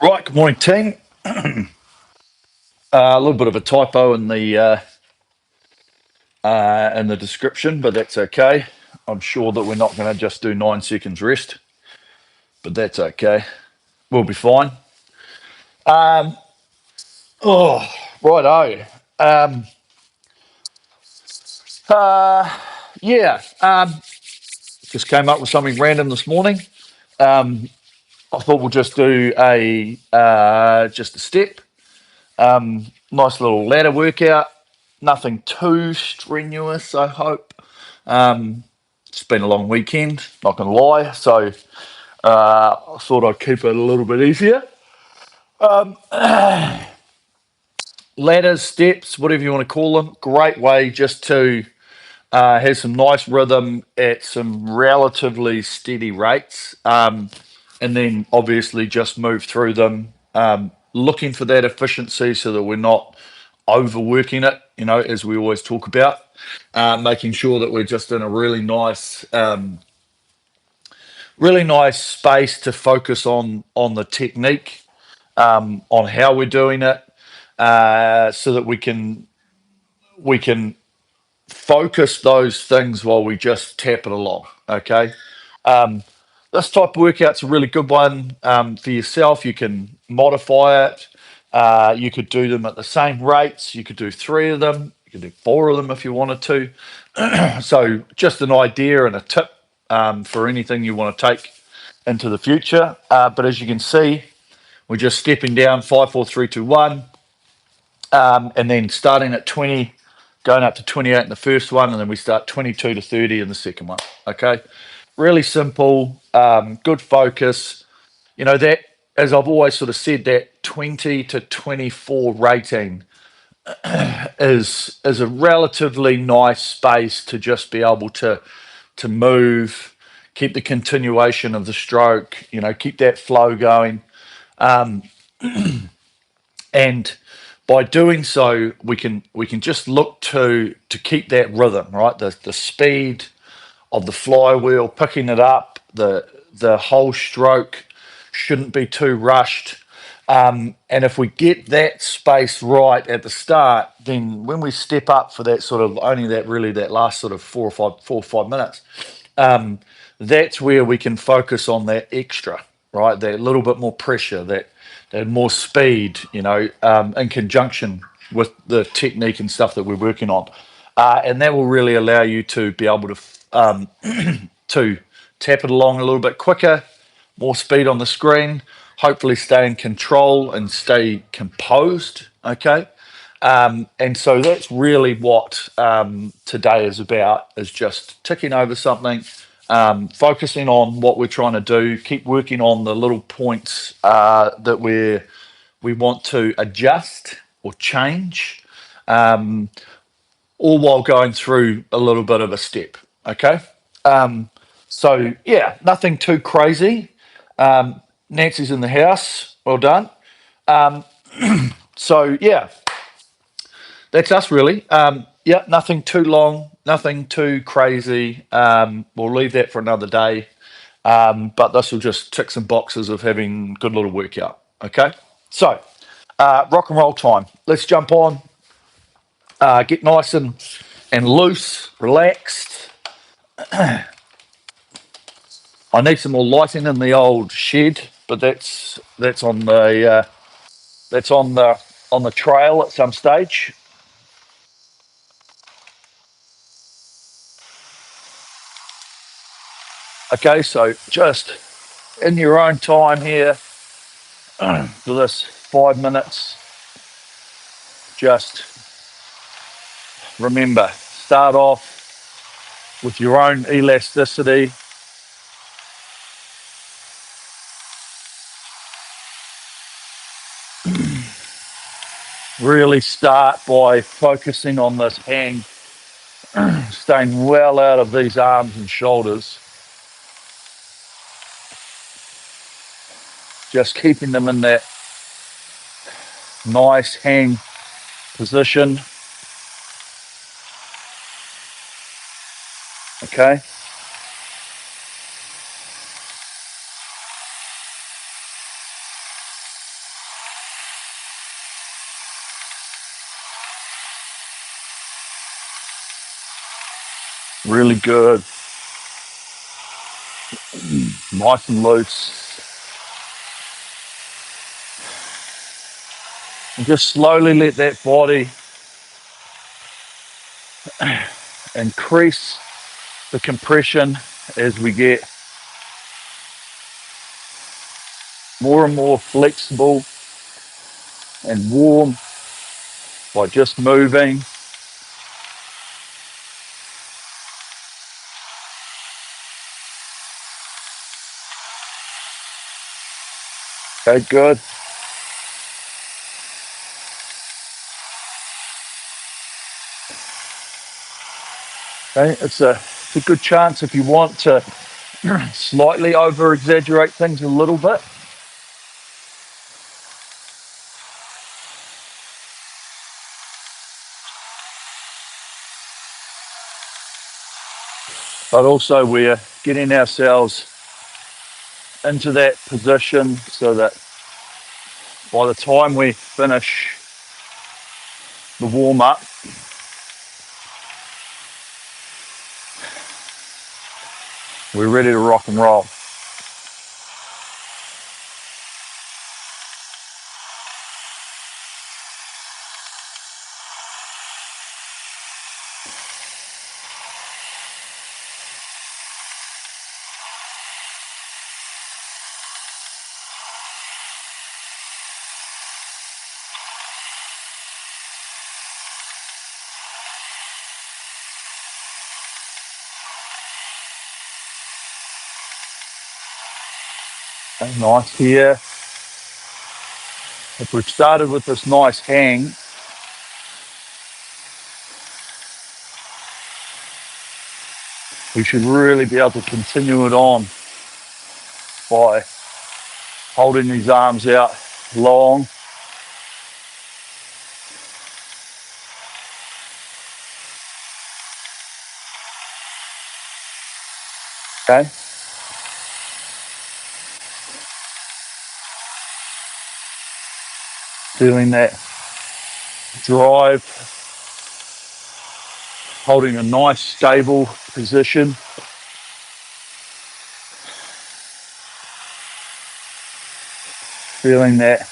Right, good morning, team. A little bit of a typo in the description, but that's okay. I'm sure that we're not going to just do 9 seconds rest, but that's okay. We'll be fine. Um, oh, righto. Um, uh, yeah, just came up with something random this morning. Um, I thought we'll just do a step. Nice little ladder workout. Nothing too strenuous, I hope. It's been a long weekend, not gonna lie, so I thought I'd keep it a little bit easier. Ladders, steps, whatever you want to call them, great way just to have some nice rhythm at some relatively steady rates, and then obviously just move through them, looking for that efficiency so that we're not overworking it, as we always talk about, making sure that we're just in a really nice space to focus on the technique, on how we're doing it, so that we can focus those things while we just tap it along. Okay. Um, this type of workout's a really good one, for yourself. You can modify it. You could do them at the same rates. You could do 3 of them. You could do 4 of them if you wanted to. So just an idea and a tip, for anything you want to take into the future. But as you can see, we're just stepping down 5, 4, 3, 2, 1, and then starting at 20, going up to 28 in the first one, and then we start 22 to 30 in the second one. Okay, really simple, good focus. That, as I've always sort of said, that 20 to 24 rating is a relatively nice space to just be able to move, keep the continuation of the stroke, keep that flow going. Um, and by doing so, we can just look to keep that rhythm, right? The speed of the flywheel, picking it up, the whole stroke shouldn't be too rushed. And if we get that space right at the start, then when we step up for that sort of only that last sort of 4 or 5 minutes, um, that's where we can focus on that extra, right? That little bit more pressure, that more speed, in conjunction with the technique and stuff that we're working on, and that will really allow you to be able to tap it along a little bit quicker, more speed on the screen, hopefully stay in control and stay composed. Okay. And so that's really what today is about, is just ticking over something, focusing on what we're trying to do, keep working on the little points that we want to adjust or change, um, all while going through a little bit of a step. Okay. Um, so yeah, nothing too crazy. Nancy's in the house. Well done. Um, so yeah, that's us really. Yeah, nothing too long, nothing too crazy. We'll leave that for another day. But this will just tick some boxes of having good little workout. Okay. So rock and roll time. Let's jump on. Get nice and loose, relaxed. I need some more lighting in the old shed, but that's on the trail at some stage. Okay, so just in your own time here, for this 5 minutes, just remember, start off with your own elasticity. Really start by focusing on this hang, staying well out of these arms and shoulders, just keeping them in that nice hang position. Okay. Really good. Nice and loose. And just slowly let that body increase the compression as we get more and more flexible and warm by just moving. Okay, good. Okay, it's a good chance if you want to slightly over exaggerate things a little bit. But also we're getting ourselves into that position so that by the time we finish the warm up, we're ready to rock and roll. Okay, nice here. If we've started with this nice hang, we should really be able to continue it on by holding these arms out long. Okay. Feeling that drive, holding a nice stable position. Feeling that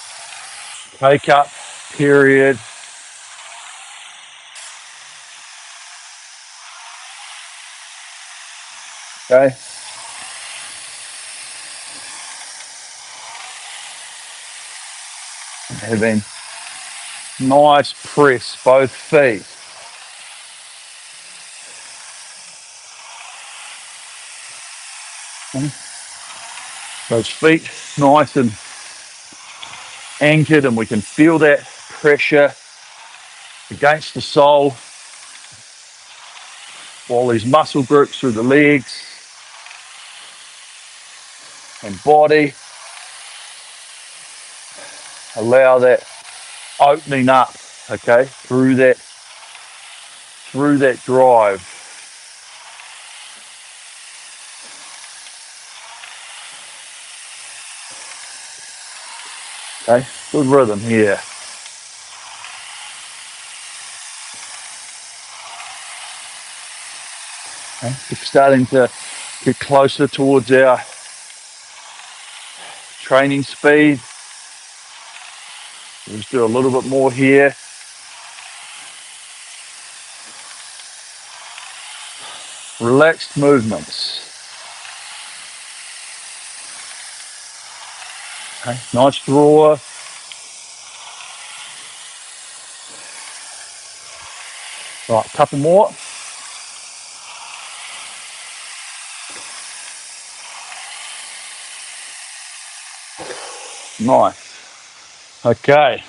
take up period. Okay. Having nice press both feet. Those feet nice and anchored, and we can feel that pressure against the sole while these muscle groups through the legs and body allow that opening up, okay, through that drive. Okay, good rhythm here. Okay, we're starting to get closer towards our training speed. We'll just do a little bit more here. Relaxed movements. Okay, nice draw. Right, a couple more. Nice. Okay.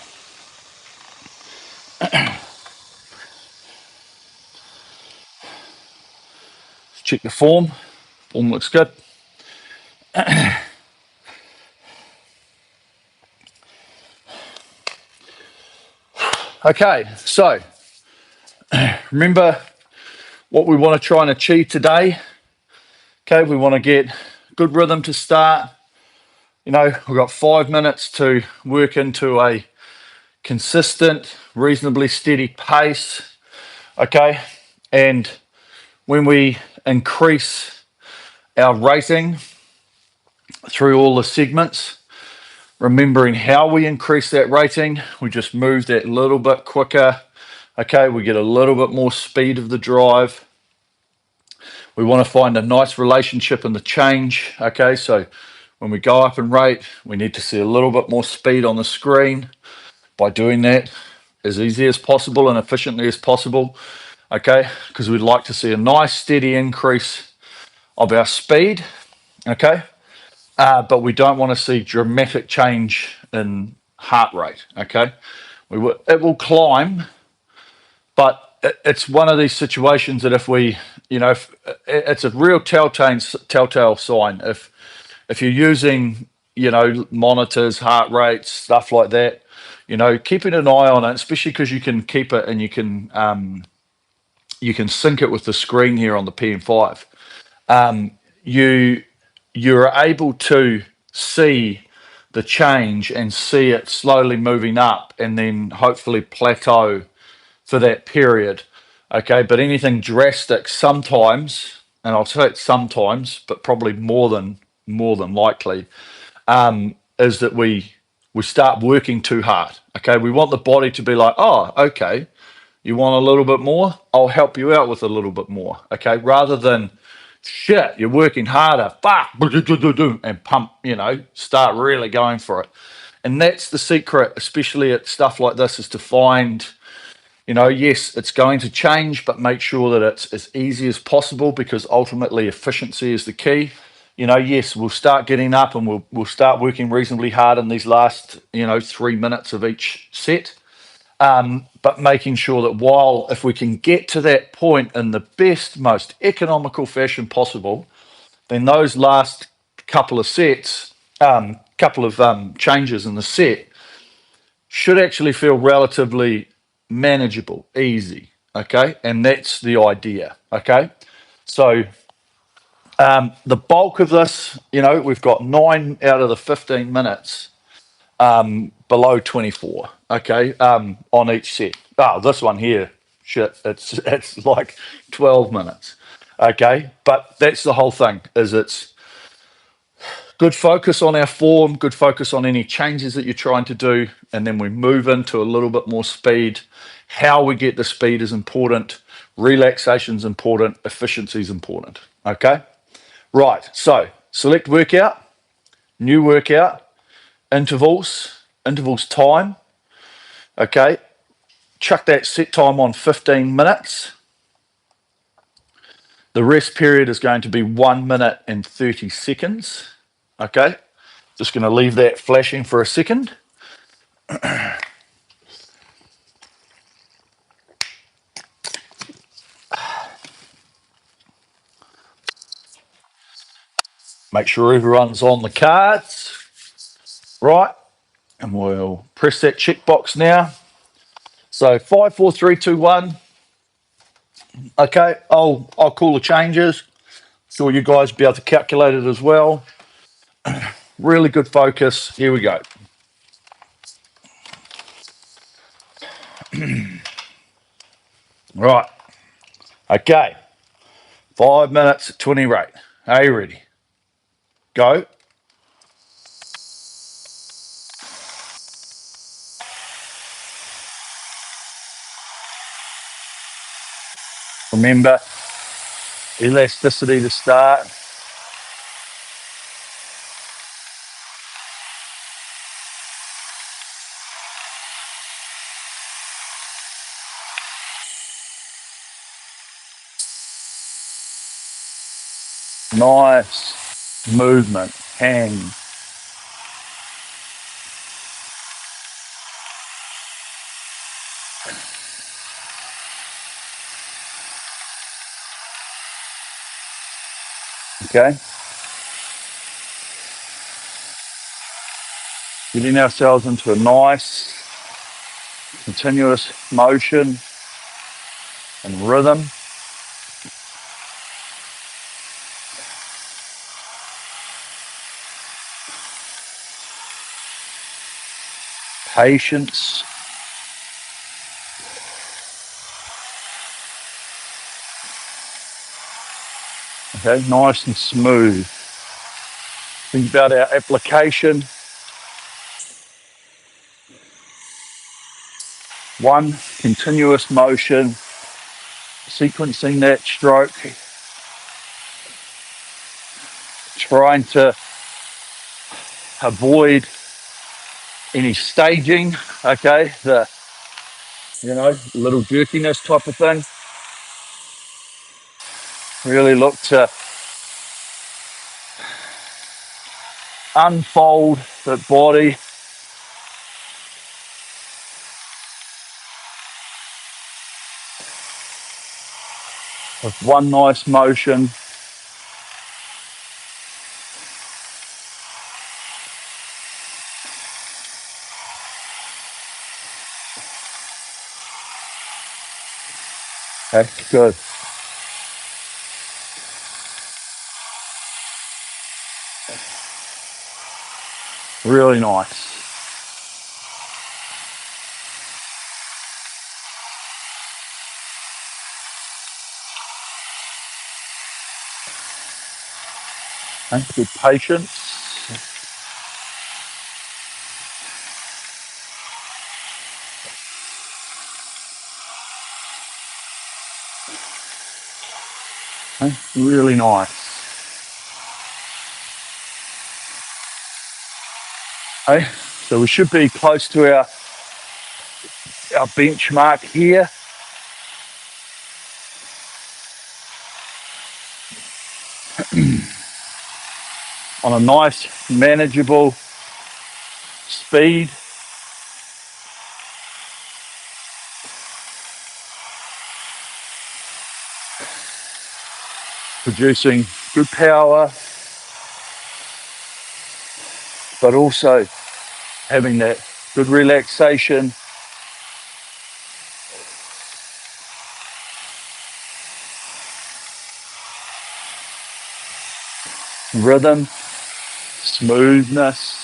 check the form. Form looks good. Okay, so remember what we want to try and achieve today. Okay, we want to get good rhythm to start. You know, we've got 5 minutes to work into a consistent, reasonably steady pace. Okay, and when we increase our rating through all the segments, remembering how we increase that rating, we just move that little bit quicker. Okay, we get a little bit more speed of the drive. We want to find a nice relationship in the change. Okay, so when we go up in rate, we need to see a little bit more speed on the screen. By doing that as easy as possible and efficiently as possible, okay, because we'd like to see a nice steady increase of our speed, okay, but we don't want to see dramatic change in heart rate, okay. It will climb, but it's one of these situations that if we, you know, it's a real telltale sign. If you're using, you know, monitors, heart rates, stuff like that, you know, keeping an eye on it, especially because you can keep it and you can sync it with the screen here on the PM5. You're able to see the change and see it slowly moving up and then hopefully plateau for that period. Okay, but anything drastic sometimes, and I'll say it sometimes, but probably more than likely, is that we start working too hard. Okay, we want the body to be like, oh, okay, you want a little bit more? I'll help you out with a little bit more. Okay, rather than shit, you're working harder, fuck, and pump, you know, start really going for it. And that's the secret, especially at stuff like this, is to find, you know, yes, it's going to change, but make sure that it's as easy as possible, because ultimately efficiency is the key. You know, yes, we'll start getting up and we'll start working reasonably hard in these last, you know, 3 minutes of each set. But making sure that while, if we can get to that point in the best, most economical fashion possible, then those last couple of sets, changes in the set should actually feel relatively manageable, easy. Okay, and that's the idea. Okay, so the bulk of this, you know, we've got 9 out of the 15 minutes below 24. Okay, on each set. Oh, this one here, shit, it's like 12 minutes. Okay, but that's the whole thing. Is it's good focus on our form, good focus on any changes that you're trying to do, and then we move into a little bit more speed. How we get the speed is important. Relaxation is important. Efficiency is important. Okay, right. So select workout, new workout, intervals time. Okay, chuck that set time on 15 minutes. The rest period is going to be 1 minute and 30 seconds. Okay, just going to leave that flashing for a second. Make sure everyone's on the cards. Right, and we'll press that checkbox now. So 5, 4, 3, 2, 1. Okay, I'll call the changes. Sure, you guys be able to calculate it as well. Really good focus. Here we go. Right. Okay. 5 minutes, 20 rate. Are you ready? Go. Remember, elasticity to start. Nice movement. Hang. Okay, getting ourselves into a nice continuous motion and rhythm. Patience. Okay, nice and smooth. Think about our application. One continuous motion, sequencing that stroke, trying to avoid any staging, okay, the, little jerkiness type of thing. Really look to unfold the body with one nice motion. Okay, good. Really nice. Okay, good patience. Okay, really nice. Okay, so we should be close to our benchmark here. On a nice, manageable speed. Producing good power, but also having that good relaxation, rhythm, smoothness.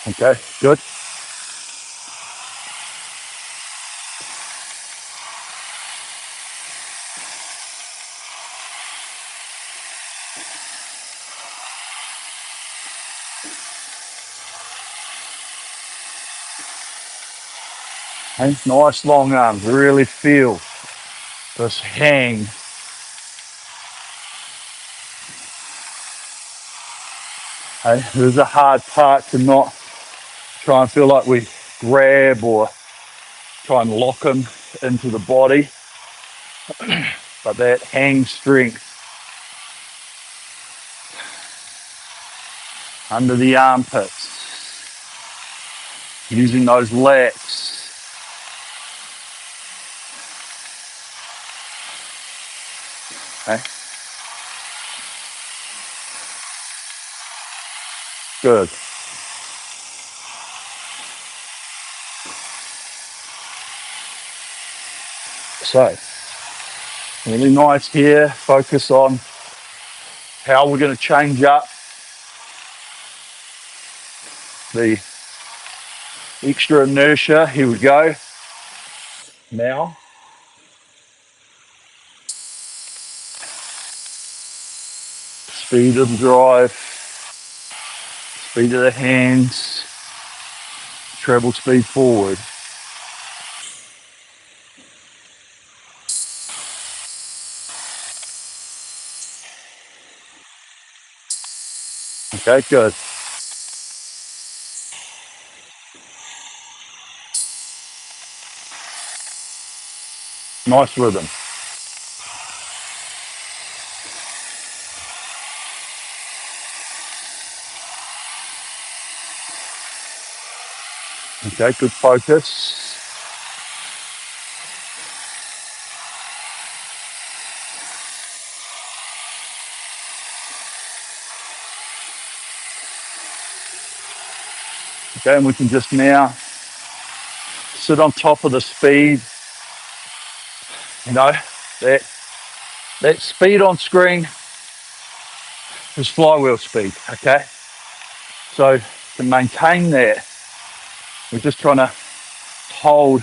Okay, good. And nice long arms. Really feel this hang. Okay, there's a hard part to not try and feel like we grab or try and lock them into the body. But that hang strength under the armpits, using those lats. Okay, good. So, really nice here. Focus on how we're going to change up the extra inertia. Here we go. Now, speed of the drive, speed of the hands, treble speed forward. Okay, good. Nice rhythm. Okay, good focus. Okay, and we can just now sit on top of the speed. You know, that speed on screen is flywheel speed, okay? So to maintain that, we're just trying to hold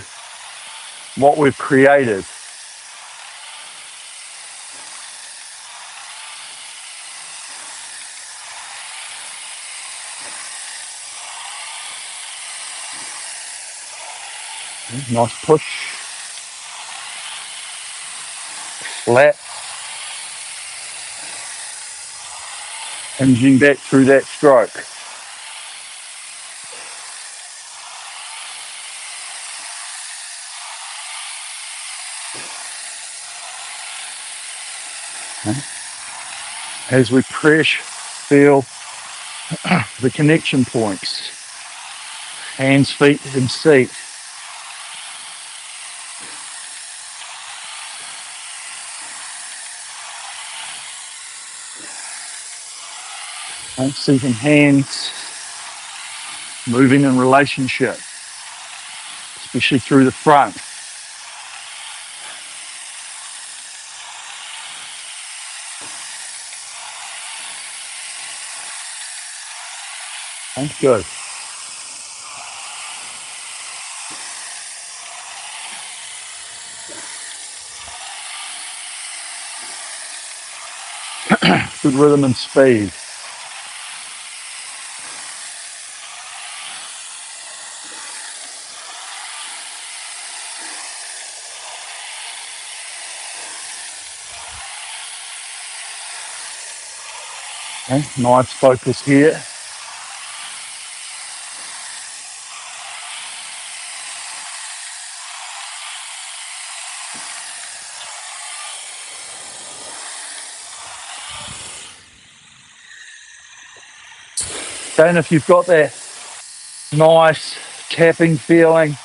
what we've created. Nice push, flat, hinging back through that stroke. Okay. As we press, feel the connection points, hands, feet, and seat. Okay. Seating hands, moving in relationship, especially through the front. Okay. Good. Good rhythm and speed. Okay. Nice focus here. Okay, and if you've got that nice tapping feeling,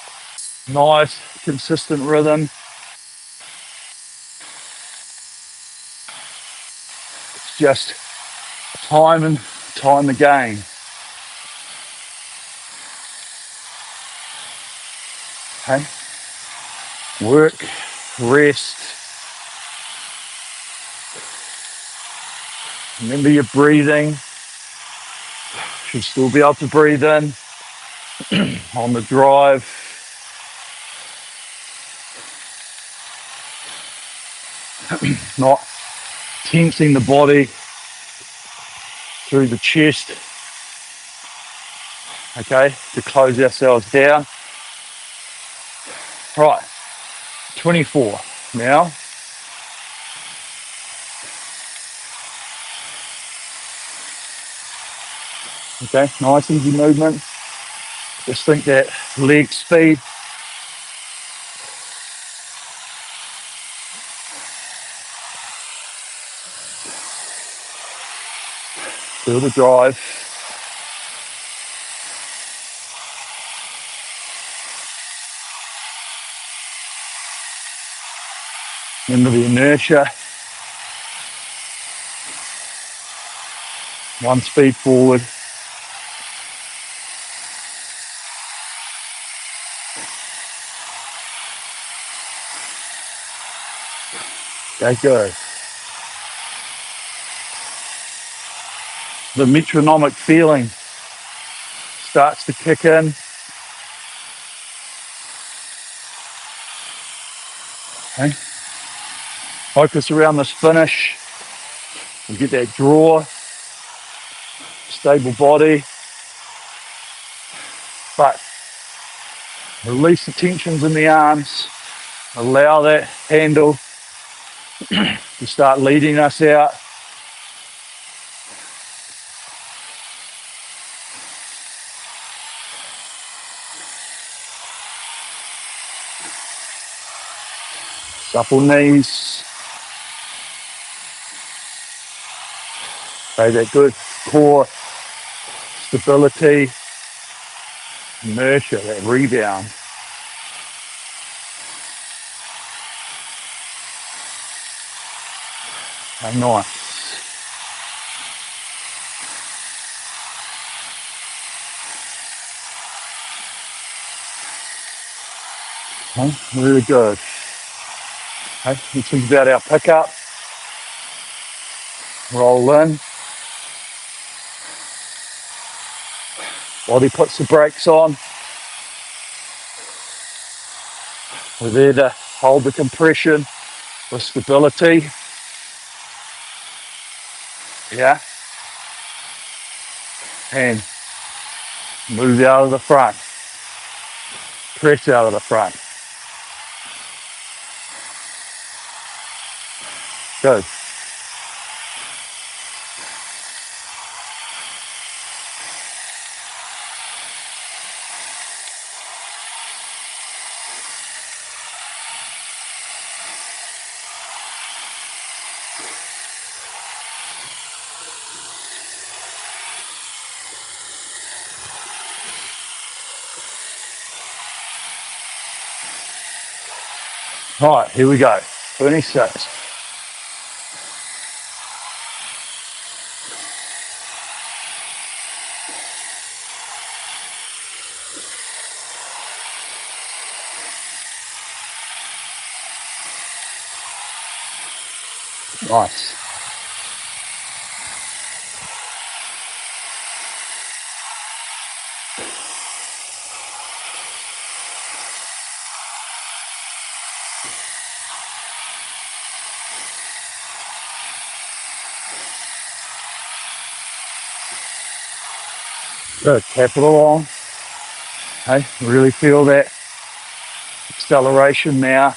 nice consistent rhythm, it's just time and time again. Okay, work, rest, remember your breathing. Should still be able to breathe in on the drive. Not tensing the body through the chest, okay, to close ourselves down. Right, 24 now. Okay, nice easy movement. Just think that leg speed. Feel the drive. Remember the inertia. One speed forward. Okay, good. The metronomic feeling starts to kick in. Okay. Focus around this finish. You get that draw, stable body, but release the tensions in the arms. Allow that handle to start leading us out. Supple knees. Okay, that good core stability. inertia, that rebound. How nice. Okay, really good. Okay, this is about our pickup. Roll in. Body puts the brakes on. We're there to hold the compression for stability. Yeah. And move out of the front. Press out of the front. Good. All right, here we go. 26. Nice. Good. Tap it along. Okay, really feel that acceleration now.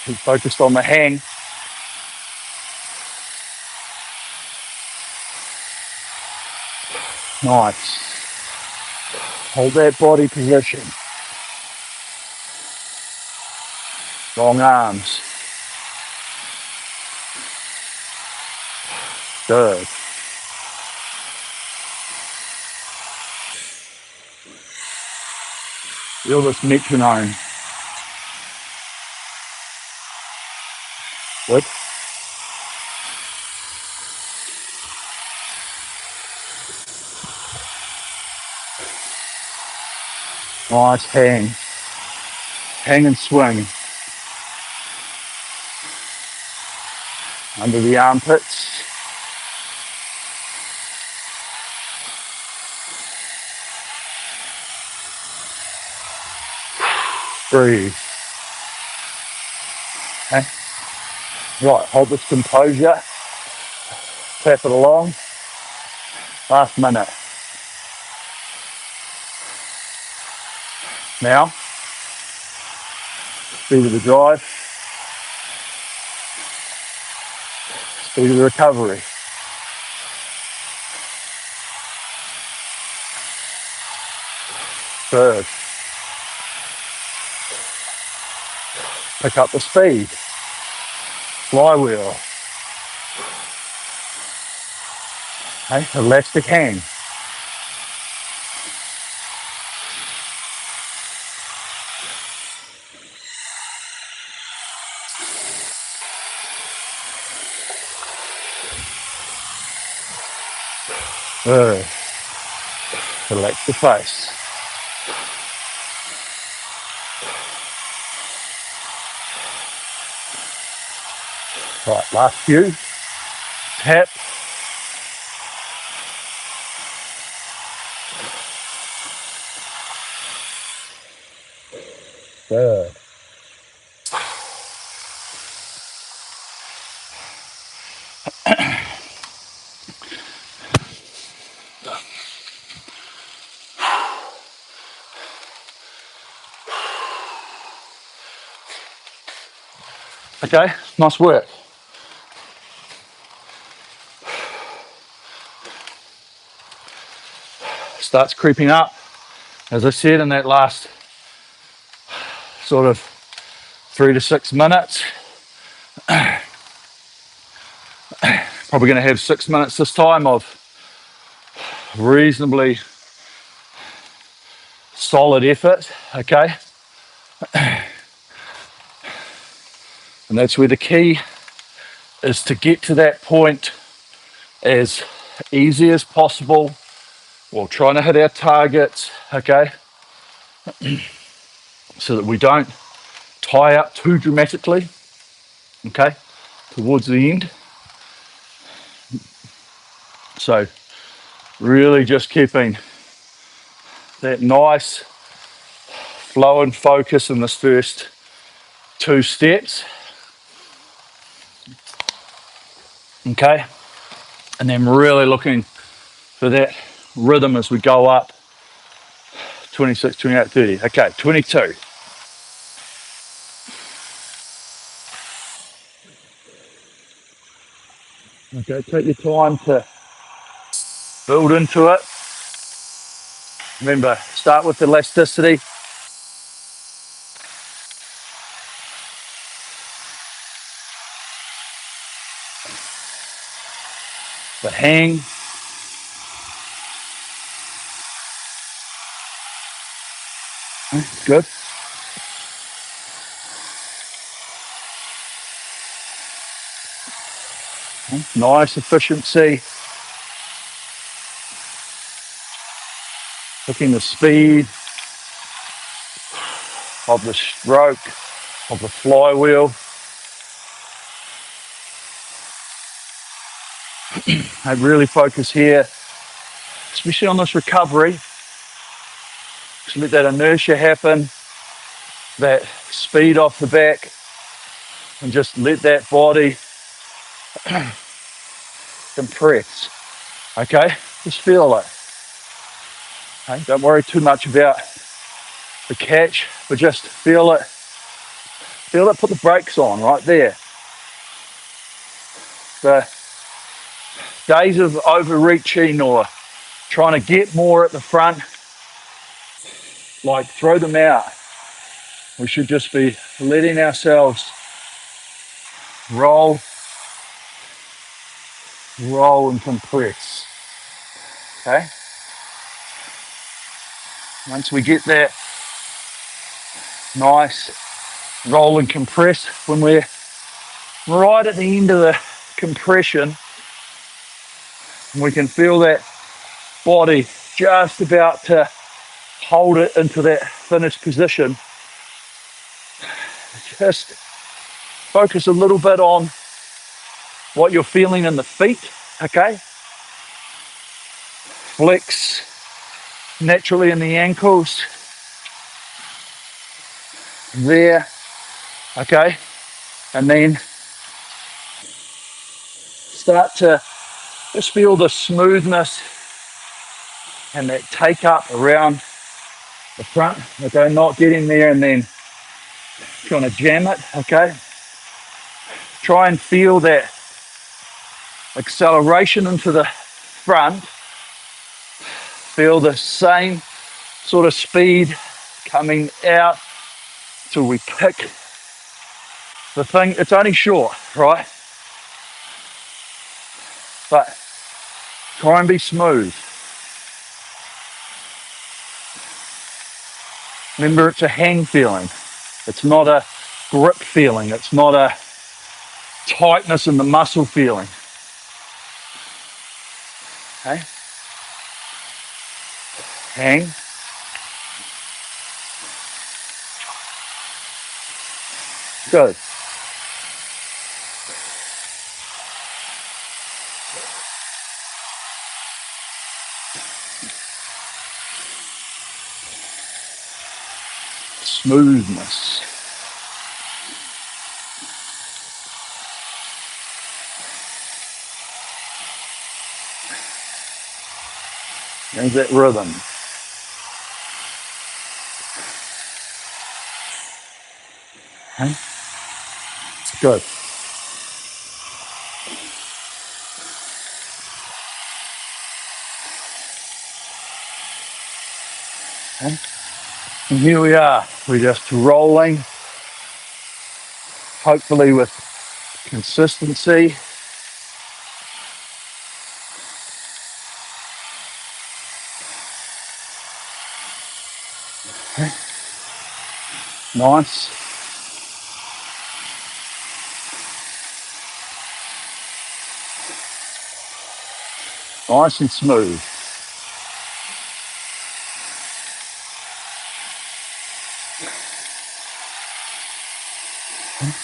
Keep focused on the hang. Nice. Hold that body position. Long arms. Good. Feel this metronome. Good. Nice hang. Hang and swing. Under the armpits. Breathe. Okay. Right, hold this composure. Tap it along. Last minute. Now, speed of the drive, speed of the recovery. Third. Pick up the speed. Flywheel. Okay, elastic hang. Third. Relax the face. Right, last few. Tap. Third. Okay, nice work. Starts creeping up. As I said, in that last sort of 3 to 6 minutes, probably going to have 6 minutes this time of reasonably solid effort, okay? And that's where the key is to get to that point as easy as possible while trying to hit our targets, okay? So that we don't tie up too dramatically, okay, towards the end. So really just keeping that nice flow and focus in this first 2 steps, okay, and then really looking for that rhythm as we go up. 26, 28, 30, okay, 22. Okay, take your time to build into it. Remember, start with elasticity. But hang. Good. Nice efficiency. Looking the speed of the stroke, of the flywheel. I really focus here, especially on this recovery. Just let that inertia happen, that speed off the back, and just let that body compress. Okay, just feel it. Okay? Don't worry too much about the catch, but just feel it. Feel it. Put the brakes on right there. The days of overreaching or trying to get more at the front, like, throw them out. We should just be letting ourselves roll and compress. Okay. Once we get that nice roll and compress, when we're right at the end of the compression, we can feel that body just about to hold it into that finished position. Just focus a little bit on what you're feeling in the feet, okay? Flex naturally in the ankles. There, okay? And then start to just feel the smoothness and that take up around the front, okay? Not getting there and then trying to jam it, okay? Try and feel that acceleration into the front. Feel the same sort of speed coming out till we pick the thing. It's only short, right? But try and be smooth. Remember, it's a hang feeling. It's not a grip feeling. It's not a tightness in the muscle feeling. Okay? Hang. Good. Smoothness. There's that rhythm. Okay? Good. Okay? And here we are. We're just rolling, hopefully with consistency. Nice. Nice and smooth.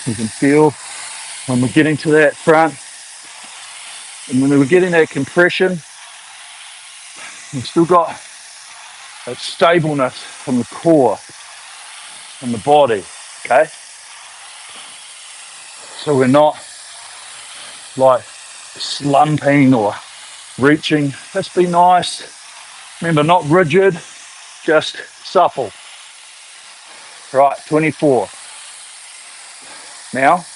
You can feel when we're getting to that front, and when we're getting that compression, we've still got that stableness from the core and the body, okay? So we're not like slumping or reaching. Let's be nice. Remember, not rigid, just supple. Right, 24. Now,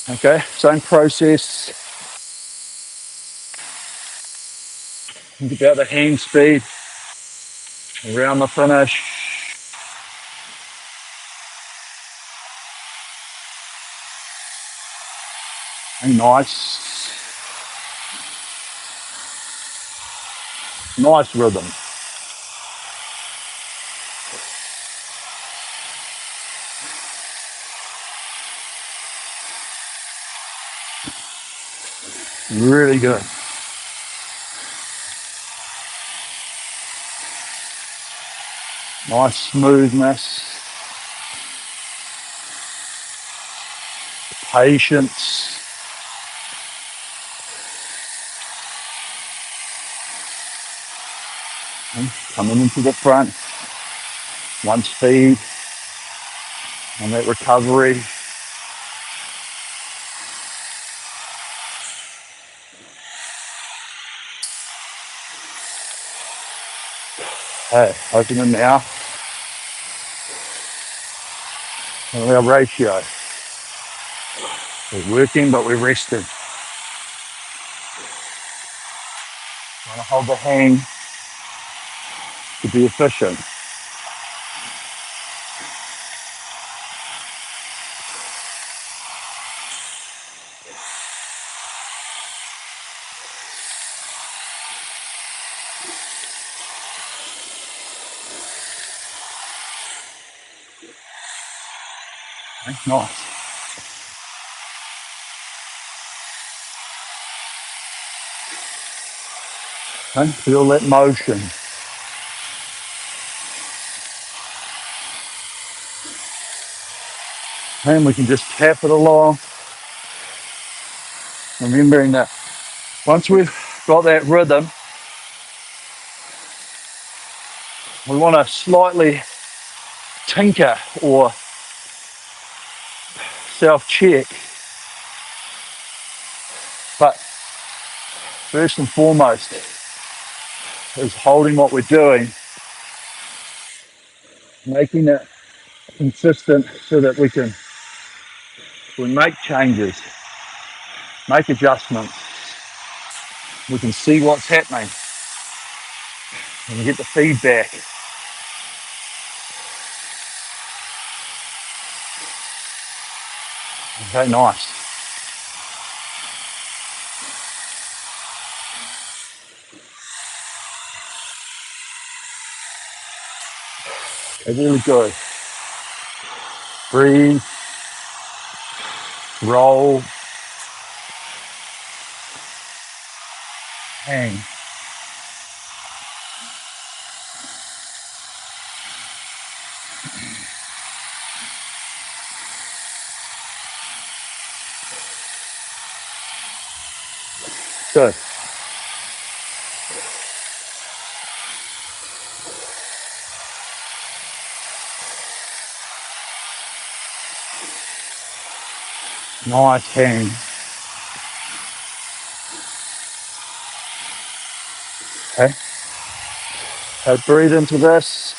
okay, same process. Think about the hand speed around the finish. And nice, nice rhythm. Really good. Nice smoothness, patience. And coming into the front, one speed on that recovery. Hey, open them now. And our ratio. We're working, but we're resting. Want to hold the hang to be efficient. Okay, nice. Okay, feel that motion. And we can just tap it along, remembering that once we've got that rhythm, we want to slightly tinker or self-check. But first and foremost is holding what we're doing, making it consistent so that we make changes, make adjustments. We can see what's happening and get the feedback. Okay, nice. Okay, really good. Breathe, roll, hang. Good. Nice hang. Okay. So breathe into this.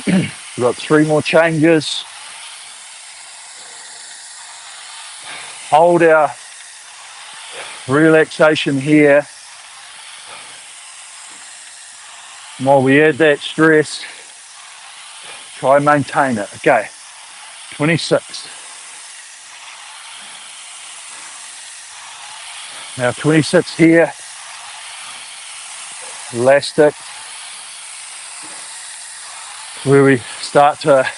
We've got 3 more changes. Hold our relaxation here. And while we add that stress, try and maintain it. Okay, 26. Now 26 here, elastic, where we start to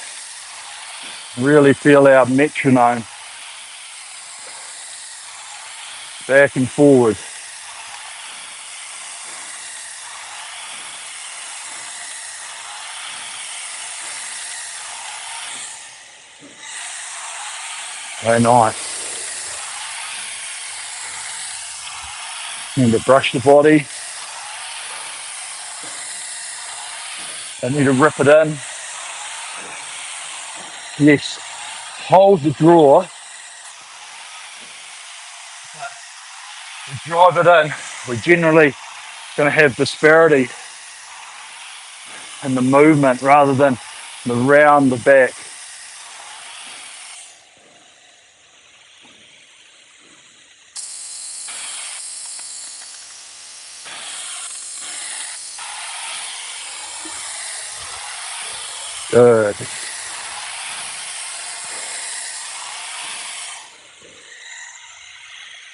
really feel our metronome back and forward. Very nice. Need to brush the body. Don't need to rip it in. Yes, hold the draw. We drive it in. We're generally going to have disparity in the movement rather than the round the back. Good.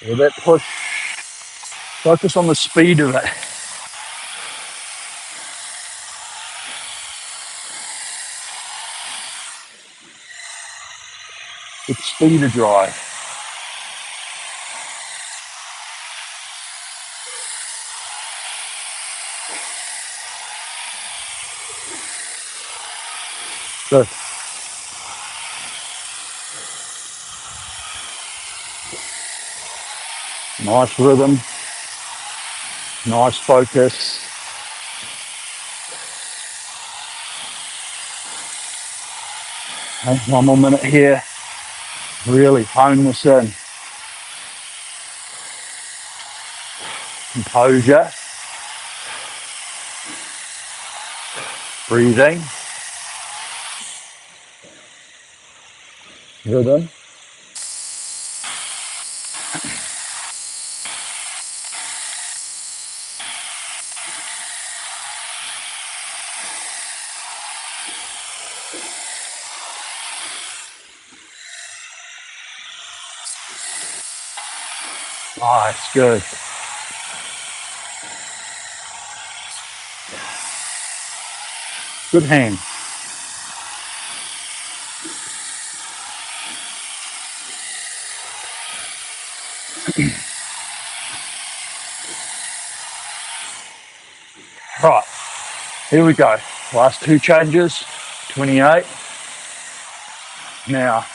With that push, focus on the speed of it. It's speed of drive. Good. Nice rhythm. Nice focus. Okay, one more minute here. Really hone this in. Composure. Breathing. Rhythm. Nice, good. Good hand. Right, here we go. Last two changes, 28. Now,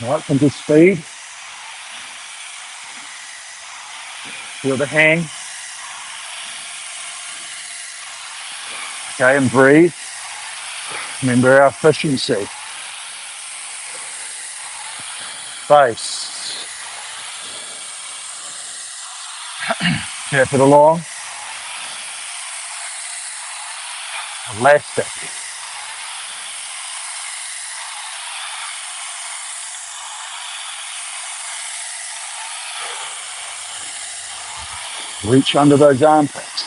right into speed. Feel the hang. Okay, and breathe. Remember our efficiency. Face. Tap it along. Elastic. Reach under those armpits.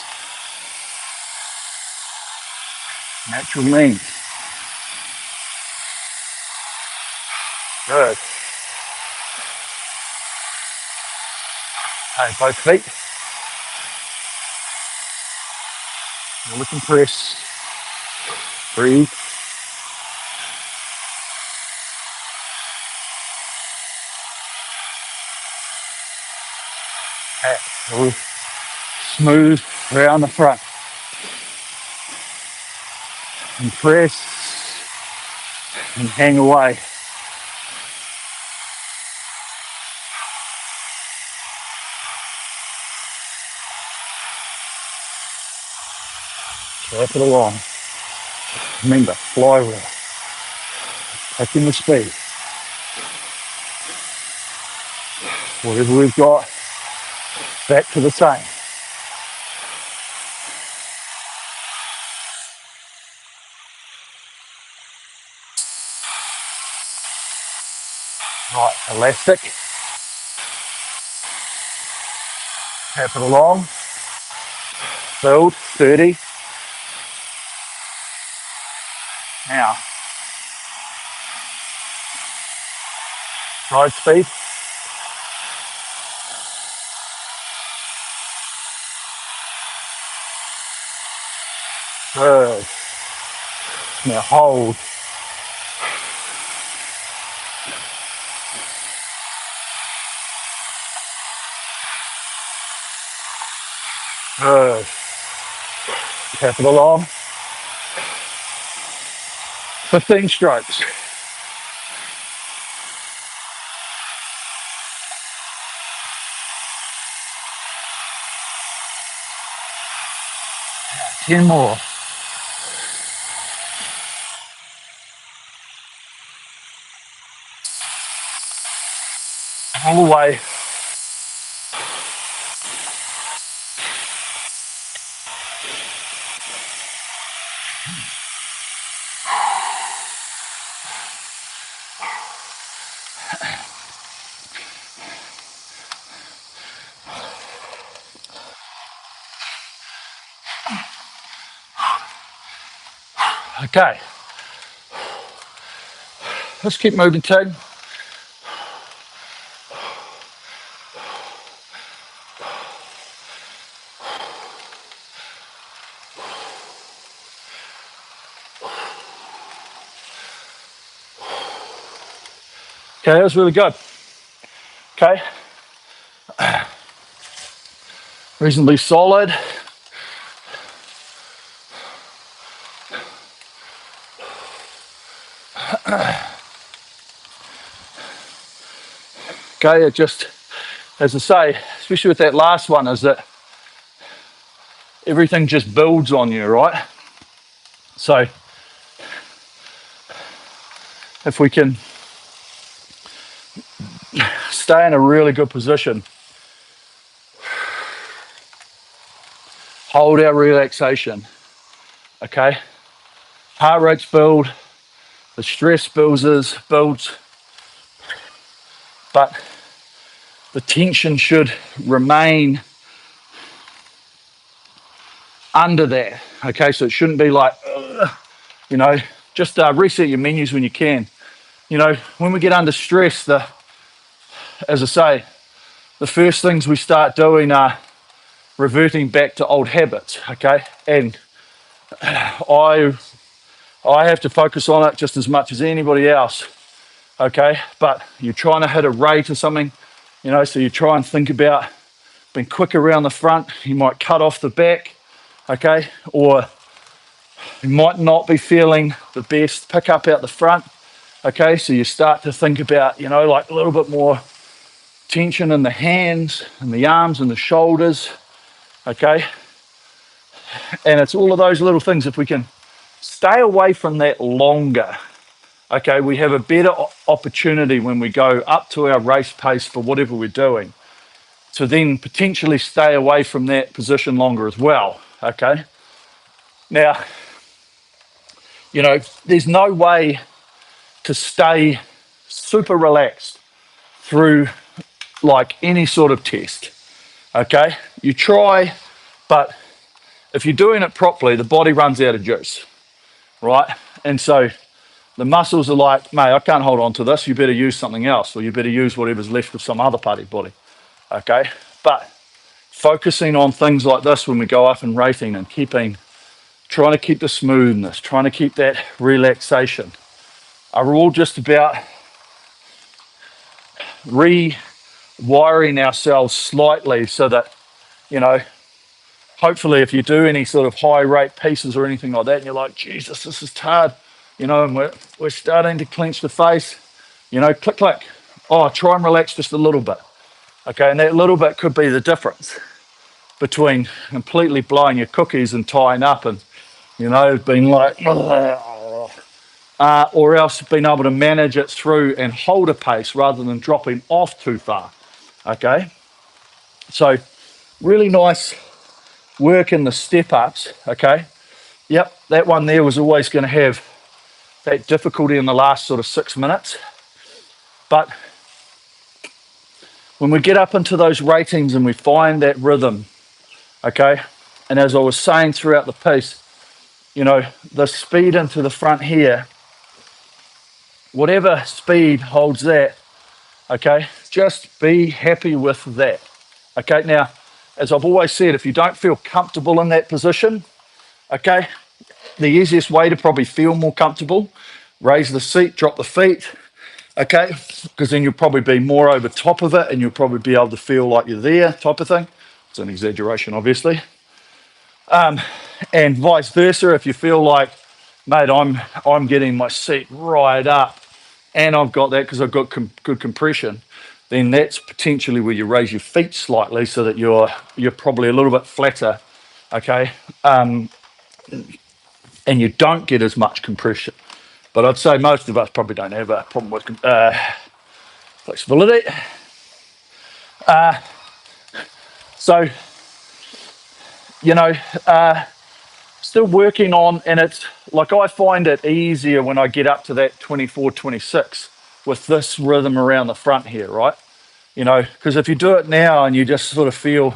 Natural length. Good. Okay, both feet. Look and press. Breathe. Okay. Smooth around the front. And press and hang away. Tap it along. Remember, flywheel. Taking the speed. Whatever we've got, back to the same. Right, elastic. Tap it along. Build, 30. Now, ride speed. Good. Now hold. Good. Capital on. 15 strokes. Ten more. All the way. Okay. Let's keep moving, team. Okay, that was really good. Okay. Reasonably solid. Okay, it just, as I say, especially with that last one, is that everything just builds on you, right? So if we can stay in a really good position, hold our relaxation, okay? Heart rates build, the stress builds, but the tension should remain under that, okay? So it shouldn't be like, you know, just reset your menus when you can. You know, when we get under stress, as I say, the first things we start doing are reverting back to old habits, okay? And I have to focus on it just as much as anybody else, okay? But you're trying to hit a rate or something, you know, so you try and think about being quick around the front. You might cut off the back, okay? Or you might not be feeling the best pick up out the front, okay? So you start to think about, you know, like a little bit more tension in the hands and the arms and the shoulders, okay? And it's all of those little things. If we can stay away from that longer, okay, we have a better opportunity when we go up to our race pace for whatever we're doing to then potentially stay away from that position longer as well, okay? Now, you know, there's no way to stay super relaxed through like any sort of test, okay? You try, but if you're doing it properly, the body runs out of juice, right? And so the muscles are like, mate, I can't hold on to this. You better use something else, or you better use whatever's left of some other part of your body, okay? But focusing on things like this when we go up and rating and trying to keep the smoothness, trying to keep that relaxation, are all just about rewiring ourselves slightly so that, you know, hopefully if you do any sort of high rate pieces or anything like that, and you're like, Jesus, this is hard, you know, and we're starting to clench the face, you know, click, click. Oh, try and relax just a little bit. Okay, and that little bit could be the difference between completely blowing your cookies and tying up and, you know, being like, or else being able to manage it through and hold a pace rather than dropping off too far, okay? So really nice work in the step ups, okay? Yep, that one there was always going to have that difficulty in the last sort of 6 minutes. But when we get up into those ratings and we find that rhythm, okay? And as I was saying throughout the piece, you know, the speed into the front here, whatever speed holds that, okay, just be happy with that, okay? Now, as I've always said, if you don't feel comfortable in that position, okay, the easiest way to probably feel more comfortable, raise the seat, drop the feet, okay? Because then you'll probably be more over top of it and you'll probably be able to feel like you're there type of thing. It's an exaggeration, obviously. And vice versa, if you feel like, mate, I'm getting my seat right up and I've got that because I've got good compression, then that's potentially where you raise your feet slightly so that you're probably a little bit flatter, okay? And you don't get as much compression. But I'd say most of us probably don't have a problem with flexibility. So, you know, still working on, and it's like I find it easier when I get up to that 24, 26 with this rhythm around the front here, right? You know, because if you do it now and you just sort of feel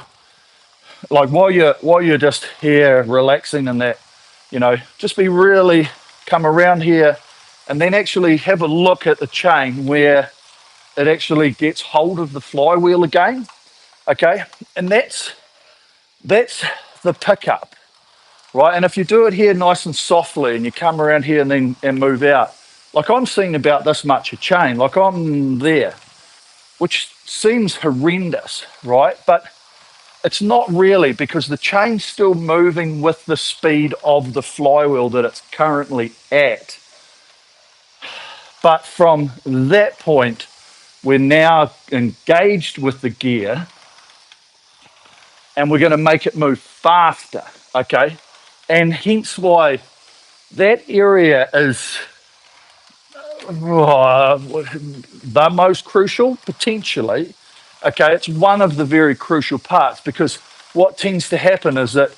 like while you're just here relaxing and that, you know, just be really come around here and then actually have a look at the chain where it actually gets hold of the flywheel again, okay? And that's the pickup, right? And if you do it here nice and softly and you come around here and move out, like I'm seeing about this much a chain, like I'm there, which seems horrendous, right? But it's not really, because the chain's still moving with the speed of the flywheel that it's currently at. But from that point, we're now engaged with the gear and we're going to make it move faster, okay? And hence why that area is the most crucial, potentially. Okay, it's one of the very crucial parts, because what tends to happen is that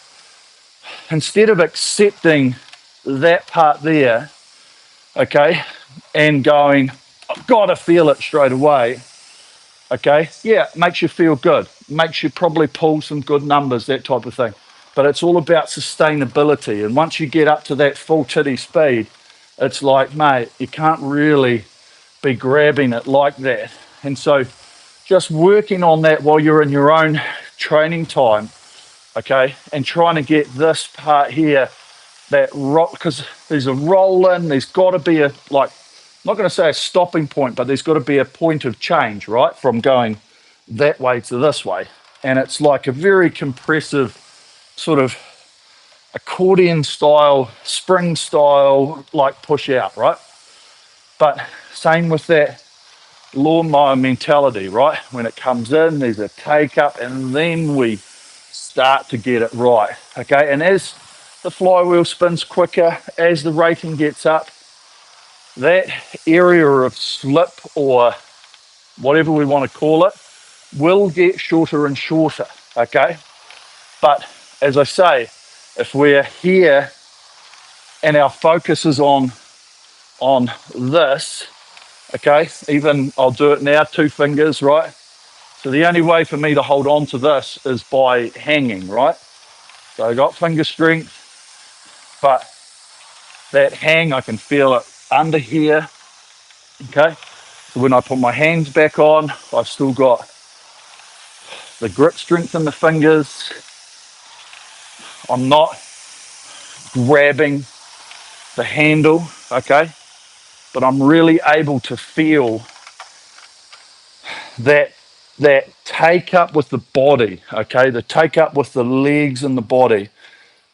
instead of accepting that part there, okay, and going, I've got to feel it straight away, okay, yeah, it makes you feel good, makes you probably pull some good numbers, that type of thing. But it's all about sustainability. And once you get up to that full titty speed, it's like, mate, you can't really be grabbing it like that. And so just working on that while you're in your own training time, okay, and trying to get this part here, that rock, because there's a roll in, there's got to be a, like, I'm not going to say a stopping point, but there's got to be a point of change, right, from going that way to this way. And it's like a very compressive sort of accordion style, spring style, like push out, right? But same with that lawnmower mentality, right? When it comes in, there's a take up and then we start to get it right, okay? And as the flywheel spins quicker, as the rating gets up, that area of slip, or whatever we want to call it, will get shorter and shorter, okay? But as I say, if we're here and our focus is on this, okay, even I'll do it now, 2 fingers, right? So the only way for me to hold on to this is by hanging, right? So I got finger strength, but that hang, I can feel it under here, okay? So when I put my hands back on, I've still got the grip strength in the fingers. I'm not grabbing the handle, okay? But I'm really able to feel that take up with the body, okay? The take up with the legs and the body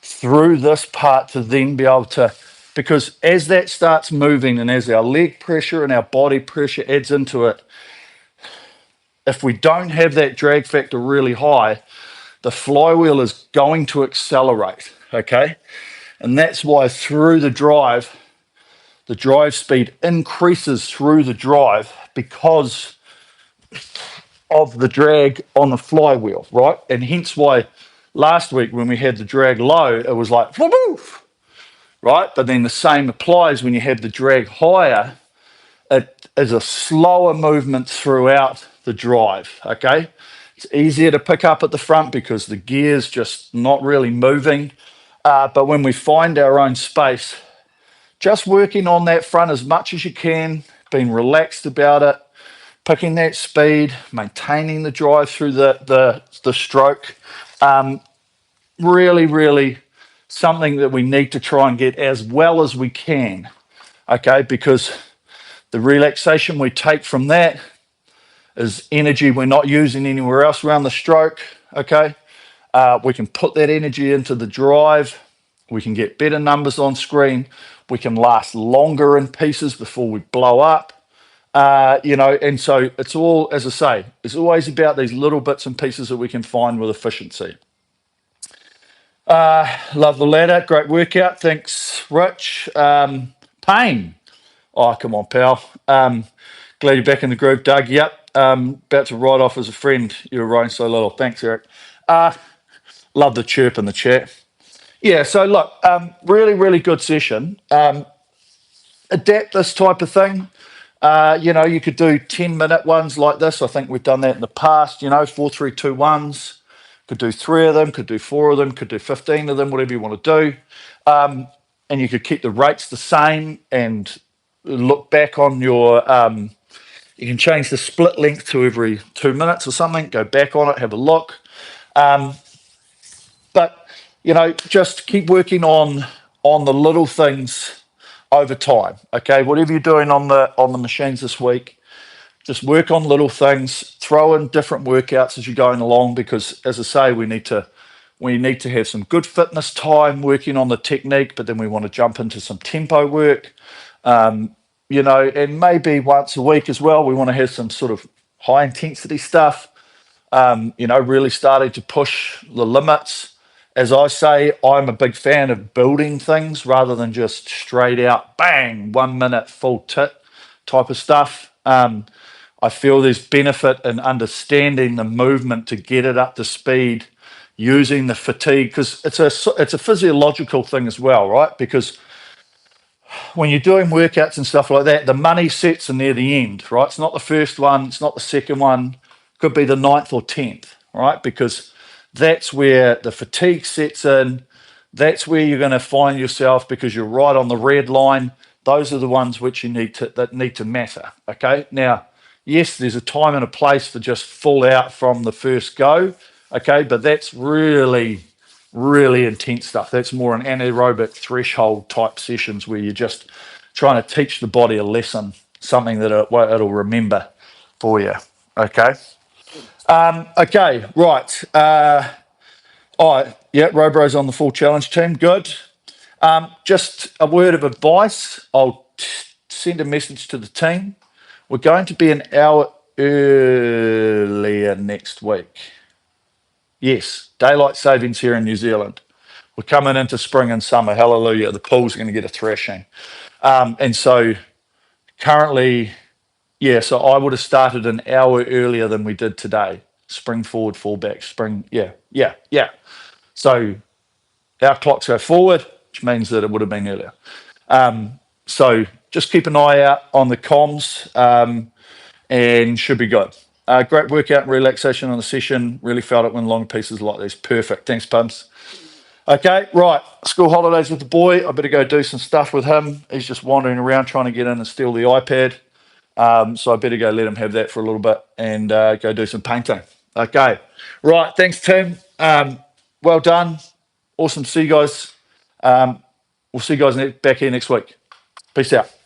through this part to then be able to, because as that starts moving and as our leg pressure and our body pressure adds into it, if we don't have that drag factor really high, the flywheel is going to accelerate, okay? And that's why through the drive speed increases through the drive because of the drag on the flywheel, right? And hence why last week when we had the drag low, it was like, woof, right? But then the same applies when you have the drag higher. It is a slower movement throughout the drive, okay? It's easier to pick up at the front because the gear's just not really moving. But when we find our own space, just working on that front as much as you can, being relaxed about it, picking that speed, maintaining the drive through the stroke, really, really something that we need to try and get as well as we can, okay? Because the relaxation we take from that is energy we're not using anywhere else around the stroke, okay? We can put that energy into the drive. We can get better numbers on screen. We can last longer in pieces before we blow up. And so it's all, as I say, it's always about these little bits and pieces that we can find with efficiency. Love the ladder. Great workout. Thanks, Rich. Pain. Oh, come on, pal. Glad you're back in the group, Doug. Yep. About to ride off as a friend. You were riding so little. Thanks, Eric. Love the chirp in the chat. Yeah, so look, really, really good session. Adapt this type of thing. You could do 10-minute ones like this. I think we've done that in the past, 4, 3, 2, 1s. Could do 3 of them, could do 4 of them, could do 15 of them, whatever you want to do. And you could keep the rates the same and look back on your, you can change the split length to every 2 minutes or something, go back on it, have a look. But, just keep working on the little things over time, okay? Whatever you're doing on the machines this week, just work on little things, throw in different workouts as you're going along, because as I say, we need to have some good fitness time working on the technique, but then we want to jump into some tempo work, and maybe once a week as well, we want to have some sort of high intensity stuff, really starting to push the limits. As I say, I'm a big fan of building things rather than just straight out, bang, 1 minute full tit type of stuff. I feel there's benefit in understanding the movement to get it up to speed, using the fatigue, because it's a physiological thing as well, right? Because when you're doing workouts and stuff like that, the money sets are near the end, right? It's not the first one, it's not the second one, could be the 9th or 10th, right? Because that's where the fatigue sets in. That's where you're going to find yourself, because you're right on the red line. Those are the ones which need to matter, okay? Now, yes, there's a time and a place for just full out from the first go, okay? But that's really, really intense stuff. That's more an anaerobic threshold type sessions where you're just trying to teach the body a lesson, something that it'll remember for you, okay? Okay, right. Robro's on the full challenge team. Good. Just a word of advice. I'll send a message to the team. We're going to be an hour earlier next week. Yes, daylight savings here in New Zealand. We're coming into spring and summer. Hallelujah. The pool's going to get a thrashing. And so currently, so I would have started an hour earlier than we did today. Spring forward, fall back, spring. Yeah. So our clocks go forward, which means that it would have been earlier. So just keep an eye out on the comms, and should be good. Great workout and relaxation on the session. Really felt it when long pieces like this. Perfect. Thanks, Pumps. Okay, right. School holidays with the boy. I better go do some stuff with him. He's just wandering around trying to get in and steal the iPad. So I better go let him have that for a little bit and go do some painting. Okay. Right. Thanks, Tim. Well done. Awesome to see you guys. We'll see you guys back here next week. Peace out.